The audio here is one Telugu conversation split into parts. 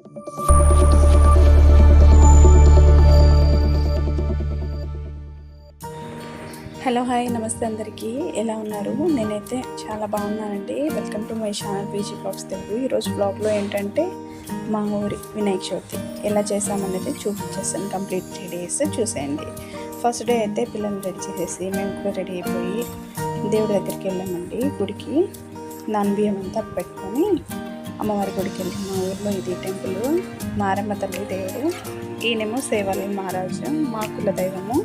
హలో హాయ్ నమస్తే అందరికీ, ఎలా ఉన్నారు? నేనైతే చాలా బాగున్నానండి. Welcome to my channel PG blogs Telugu. ఈరోజు బ్లాగ్లో ఏంటంటే మా ఊరి వినాయక చవితి ఎలా చేసామనేది చూపించేస్తాను. కంప్లీట్ 3 days చూసేయండి. ఫస్ట్ డే అయితే పిల్లల్ని రెడీ చేసేసి మేము కూడా రెడీ అయిపోయి దేవుడి దగ్గరికి వెళ్ళామండి. గుడికి బియ్యం అంతా పెట్టుకొని అమ్మవారి గుడికి వెళ్ళి, మా ఊరిలో ఇది టెంపుల్ మారమ్మ తల్లి దేవుడు, ఈయనేమో సేవలి మహారాజు మా కుల దైవము.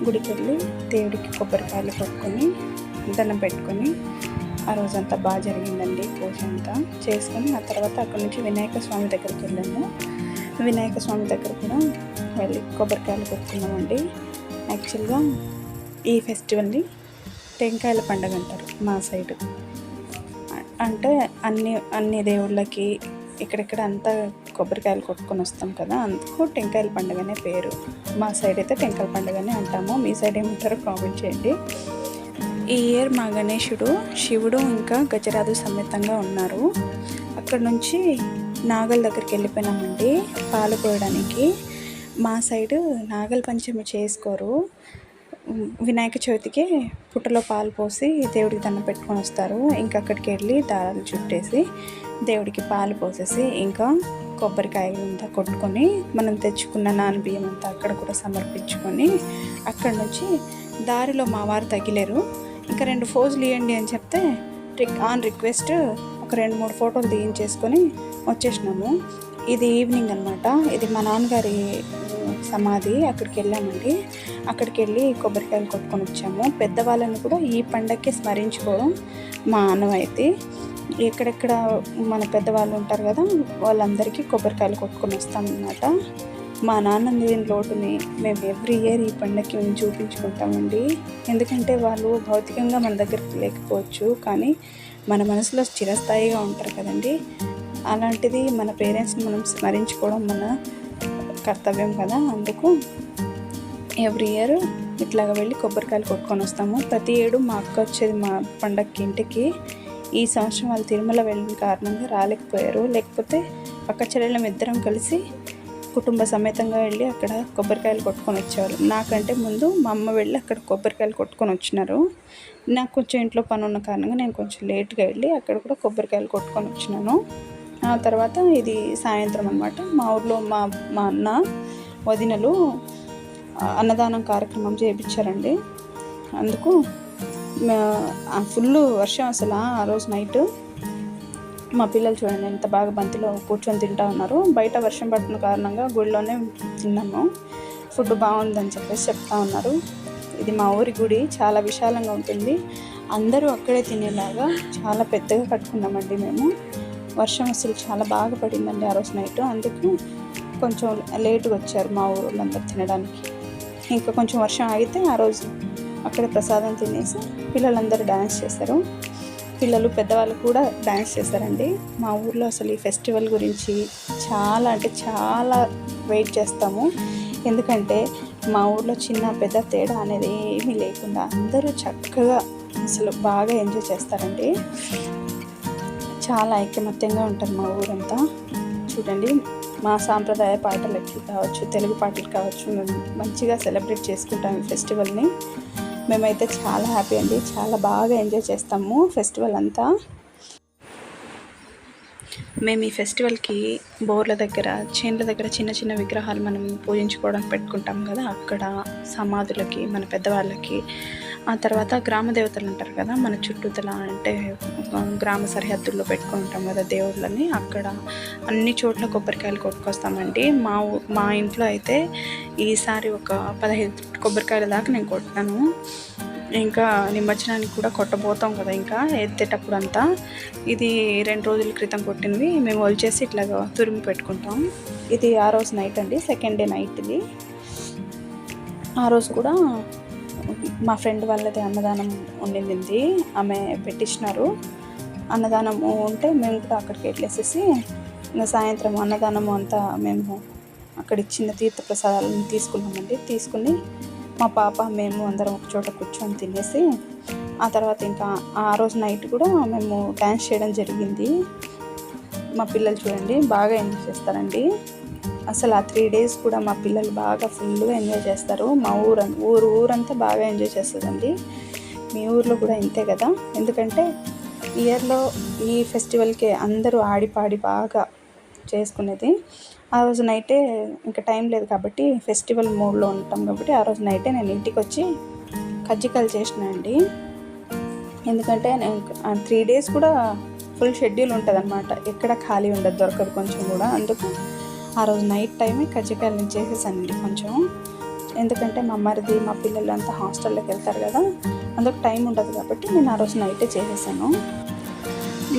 గుడికి వెళ్ళి దేవుడికి కొబ్బరికాయలు కొట్టుకొని దండం పెట్టుకొని ఆ రోజంతా బాగా జరిగిందండి. పూజ అంతా చేసుకొని ఆ తర్వాత అక్కడి నుంచి వినాయక స్వామి దగ్గరికి వెళ్ళాము. వినాయక స్వామి దగ్గర కూడా వెళ్ళి కొబ్బరికాయలు కొట్టుకున్నామండి. యాక్చువల్గా ఈ ఫెస్టివల్ని టెంకాయల పండుగ అంటారు మా సైడు. అంటే అన్ని దేవుళ్ళకి ఇక్కడెక్కడ అంతా కొబ్బరికాయలు కొట్టుకొని వస్తాం కదా, అందుకు టెంకాయల పండుగనే పేరు. మా సైడ్ అయితే టెంకాయల పండుగనే అంటాము. మీ సైడ్ ఏమంటారో కామెంట్ చేయండి. ఈ ఇయర్ మా గణేశుడు శివుడు ఇంకా గజరాజు సమేతంగా ఉన్నారు. అక్కడ నుంచి నాగల దగ్గరికి వెళ్ళిపోయినామండి పాలు పోయడానికి. మా సైడు నాగల పంచమి చేసుకోరు. వినాయక చవితికి పుట్టలో పాలు పోసి దేవుడికి దండం పెట్టుకొని వస్తారు. ఇంకా అక్కడికి వెళ్ళి దారాలు చుట్టేసి దేవుడికి పాలు పోసేసి ఇంకా కొబ్బరికాయలు అంతా కొట్టుకొని మనం తెచ్చుకున్న బియ్యం అంతా అక్కడ కూడా సమర్పించుకొని అక్కడ నుంచి దారిలో మా వారు తగిలేరు. ఇంకా 2 ఫోజులు ఇవ్వండి అని చెప్తే ఆన్ రిక్వెస్ట్ ఒక 2-3 ఫోటోలు తీయించేసుకొని వచ్చేసినాము. ఇది ఈవినింగ్ అనమాట. ఇది మా నాన్నగారి సమాధి. అక్కడికి వెళ్ళామండి. అక్కడికి వెళ్ళి కొబ్బరికాయలు కొట్టుకొని వచ్చాము. పెద్దవాళ్ళని కూడా ఈ పండగకి స్మరించుకోవడం మా ఆనవాయితీ. ఎక్కడెక్కడ మన పెద్దవాళ్ళు ఉంటారు కదా, వాళ్ళందరికీ కొబ్బరికాయలు కొట్టుకొని వస్తామన్నమాట. మా నాన్న లేని లోటుని మేము ఎవ్రీ ఇయర్ ఈ పండగకి మేము చూపించుకుంటామండి. ఎందుకంటే వాళ్ళు భౌతికంగా మన దగ్గరికి లేకపోవచ్చు, కానీ మన మనసులో చిరస్థాయిగా ఉంటారు కదండి. అలాంటిది మన పేరెంట్స్ని మనం స్మరించుకోవడం మన కర్తవ్యం కదా. అందుకు ఎవ్రీ ఇయర్ ఇట్లాగా వెళ్ళి కొబ్బరికాయలు కొట్టుకొని వస్తాము. ప్రతి ఏడు మా అక్క వచ్చేది మా పండగకి ఇంటికి. ఈ సంవత్సరం వాళ్ళు తిరుమల వెళ్ళిన కారణంగా రాలేకపోయారు. లేకపోతే పక్క చెల్లెళ్ళం ఇద్దరం కలిసి కుటుంబ సమేతంగా వెళ్ళి అక్కడ కొబ్బరికాయలు కొట్టుకొని వచ్చేవారు. నాకంటే ముందు మా అమ్మ వెళ్ళి అక్కడ కొబ్బరికాయలు కొట్టుకొని వచ్చినారు. నాకు కొంచెం ఇంట్లో పని ఉన్న కారణంగా నేను కొంచెం లేట్గా వెళ్ళి అక్కడ కూడా కొబ్బరికాయలు కొట్టుకొని వచ్చినాను. ఆ తర్వాత ఇది సాయంత్రం అన్నమాట. మా ఊర్లో మా అన్న వదినలు అన్నదానం కార్యక్రమం చేయించారండి. అందుకు ఫుల్ వర్షం అసలు. ఆ రోజు నైట్ మా పిల్లలు చూడండి ఎంత బాగా బంతిలో కూర్చొని తింటా ఉన్నారు. బయట వర్షం పడుతున్న కారణంగా గుడిలోనే తిన్నాము. ఫుడ్ బాగుందని చెప్పేసి చెప్తా ఉన్నారు. ఇది మా ఊరి గుడి, చాలా విశాలంగా ఉంటుంది. అందరూ అక్కడే తినేలాగా చాలా పెద్దగా కట్టుకున్నామండి మేము. వర్షం అసలు చాలా బాగా పడిందండి ఆ రోజు నైట్. అందుకు కొంచెం లేటుగా వచ్చారు మా ఊళ్ళందరూ తినడానికి. ఇంకా కొంచెం వర్షం ఆగితే ఆ రోజు అక్కడ ప్రసాదం తినేసి పిల్లలందరూ డ్యాన్స్ చేశారు. పిల్లలు పెద్దవాళ్ళు కూడా డ్యాన్స్ చేశారండి. మా ఊర్లో అసలు ఈ ఫెస్టివల్ గురించి చాలా అంటే చాలా వెయిట్ చేస్తాము. ఎందుకంటే మా ఊర్లో చిన్న పెద్ద తేడా అనేది ఏమీ లేకుండా అందరూ చక్కగా అసలు బాగా ఎంజాయ్ చేస్తారండి. చాలా ఐకమత్యంగా ఉంటారు మా ఊరంతా. చూడండి, మా సాంప్రదాయ పాటలకి కావచ్చు, తెలుగు పాటలు కావచ్చు, మేము మంచిగా సెలబ్రేట్ చేసుకుంటాం ఈ ఫెస్టివల్ని. మేమైతే చాలా హ్యాపీ అండి, చాలా బాగా ఎంజాయ్ చేస్తాము ఫెస్టివల్ అంతా. మేము ఈ ఫెస్టివల్కి బోర్ల దగ్గర, చేన్ల దగ్గర చిన్న చిన్న విగ్రహాలు మనం పూజించుకోవడానికి పెట్టుకుంటాం కదా, అక్కడ సమాధులకి, మన పెద్దవాళ్ళకి, ఆ తర్వాత గ్రామ దేవతలు ఉంటారు కదా మన చుట్టూతల, అంటే గ్రామ సరిహద్దుల్లో పెట్టుకుని ఉంటాం కదా దేవుళ్ళని, అక్కడ అన్ని చోట్ల కొబ్బరికాయలు కొట్టుకొస్తామండి. మా ఇంట్లో అయితే ఈసారి ఒక 15 కొబ్బరికాయల దాకా నేను కొట్టాను. ఇంకా నిమజ్జనానికి కూడా కొట్టబోతాం కదా ఇంకా ఎత్తేటప్పుడు అంతా. ఇది 2 రోజుల క్రితం కొట్టినవి మేము వచ్చేసి ఇట్లాగా తురిమి పెట్టుకుంటాం. ఇది ఆ రోజు నైట్ అండి, సెకండ్ డే నైట్ ఇది. ఆ రోజు కూడా మా ఫ్రెండ్ వాళ్ళది అన్నదానం ఉండింది, ఆమె పెట్టించినారు. అన్నదానము ఉంటే మేము కూడా అక్కడికి వెళ్ళేసేసి ఇంకా సాయంత్రం అన్నదానము అంతా మేము అక్కడ ఇచ్చిన తీర్థ ప్రసాదాలను తీసుకున్నామండి. తీసుకుని మా పాప మేము అందరం ఒక చోట కూర్చొని తినేసి ఆ తర్వాత ఇంకా ఆ రోజు నైట్ కూడా మేము డ్యాన్స్ చేయడం జరిగింది. మా పిల్లలు చూడండి బాగా ఎంజాయ్ చేస్తారండి. అసలు ఆ 3 days కూడా మా పిల్లలు బాగా ఫుల్గా ఎంజాయ్ చేస్తారు. మా ఊరంతా బాగా ఎంజాయ్ చేస్తుందండి. మీ ఊర్లో కూడా ఇంతే కదా. ఎందుకంటే ఇయర్లో ఈ ఫెస్టివల్కే అందరూ ఆడిపాడి బాగా చేసుకునేది. ఆ రోజు నైటే ఇంకా టైం లేదు కాబట్టి ఫెస్టివల్ మూడ్లో ఉంటాం కాబట్టి ఆ రోజు నైటే నేను ఇంటికి వచ్చి కజ్జికాయలు చేసినానండి. ఎందుకంటే నేను 3 days కూడా ఫుల్ షెడ్యూల్ ఉంటుంది అనమాట. ఎక్కడ ఖాళీ ఉండదు, దొరకదు కొంచెం కూడా. అందుకు ఆ రోజు నైట్ టైమే కజ్జికాయలు నేను చేసేసానండి కొంచెం. ఎందుకంటే మా మరిది మా పిల్లలు అంతా హాస్టల్లోకి వెళ్తారు కదా, అందుకు టైం ఉండదు కాబట్టి నేను ఆ రోజు నైటే చేసేసాను.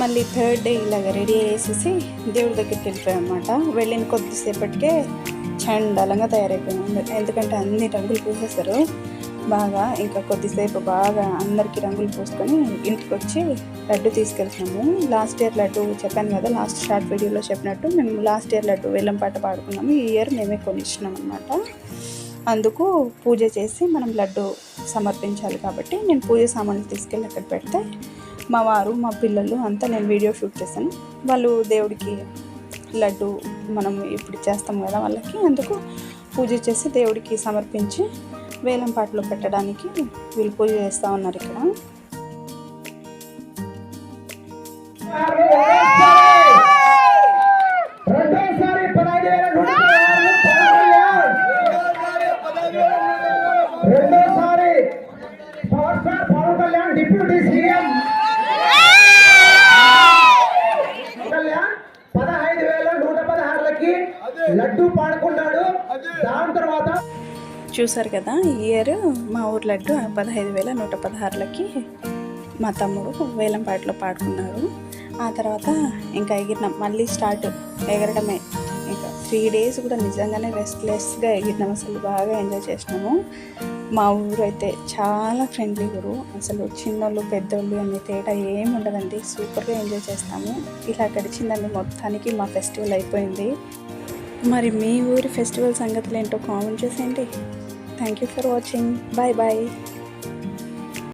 మళ్ళీ 3rd day ఇలాగ రెడీ అయ్యేసేసి దేవుడి దగ్గరికి వెళ్ళిపోయాం అనమాట. వెళ్ళిన కొద్దిసేపటికే చండాలంగా తయారైపోయాను. ఎందుకంటే అన్ని రంగులు పూసేస్తారు బాగా. ఇంకా కొద్దిసేపు బాగా అందరికీ రంగులు పూసుకొని ఇంటికి వచ్చి లడ్డు తీసుకెళ్తున్నాము. లాస్ట్ ఇయర్ లడ్డు చెప్పాను కదా, లాస్ట్ షార్ట్ వీడియోలో చెప్పినట్టు మేము లాస్ట్ ఇయర్ లడ్డు వేలం పాట పాడుకున్నాము. ఈ ఇయర్ మేమే కొనిచ్చినాం అనమాట. అందుకు పూజ చేసి మనం లడ్డు సమర్పించాలి కాబట్టి నేను పూజ సామాన్లు తీసుకెళ్ళి అక్కడ పెడితే మా వారు మా పిల్లలు అంతా నేను వీడియో షూట్ చేశాను. వాళ్ళు దేవుడికి లడ్డు మనం ఇప్పుడు చేస్తాం కదా వాళ్ళకి, అందుకు పూజ చేసి దేవుడికి సమర్పించి వేలం పాటలో పెట్టడానికి వీళ్ళు పూజ చేస్తూ ఉన్నారు ఇక్కడ. డిప్యూటీ సీఎం 15,116లకి లడ్డు పాడుకున్నాడు. దాని తర్వాత చూసారు కదా, ఈ ఇయర్ మా ఊరు లడ్డు 15,116లకి మా తమ్ముడు వేలం పాటలో పాడుకున్నారు. ఆ తర్వాత ఇంకా ఎగిరినాం, మళ్ళీ స్టార్ట్ ఎగరడమే. ఇంకా 3 days కూడా నిజంగానే రెస్ట్లెస్గా ఎగిరినాం. అసలు బాగా ఎంజాయ్ చేసినాము. మా ఊరు అయితే చాలా ఫ్రెండ్లీ ఊరు. అసలు చిన్నోళ్ళు పెద్దోళ్ళు అనే తేడా ఏమి ఉండదండి. సూపర్గా ఎంజాయ్ చేస్తాము. ఇలా గడిచిందండి మొత్తానికి మా ఫెస్టివల్ అయిపోయింది. మరి మీ ఊరి ఫెస్టివల్ సంగతులు ఏంటో కామెంట్ చేసేయండి. Thank you for watching. Bye bye.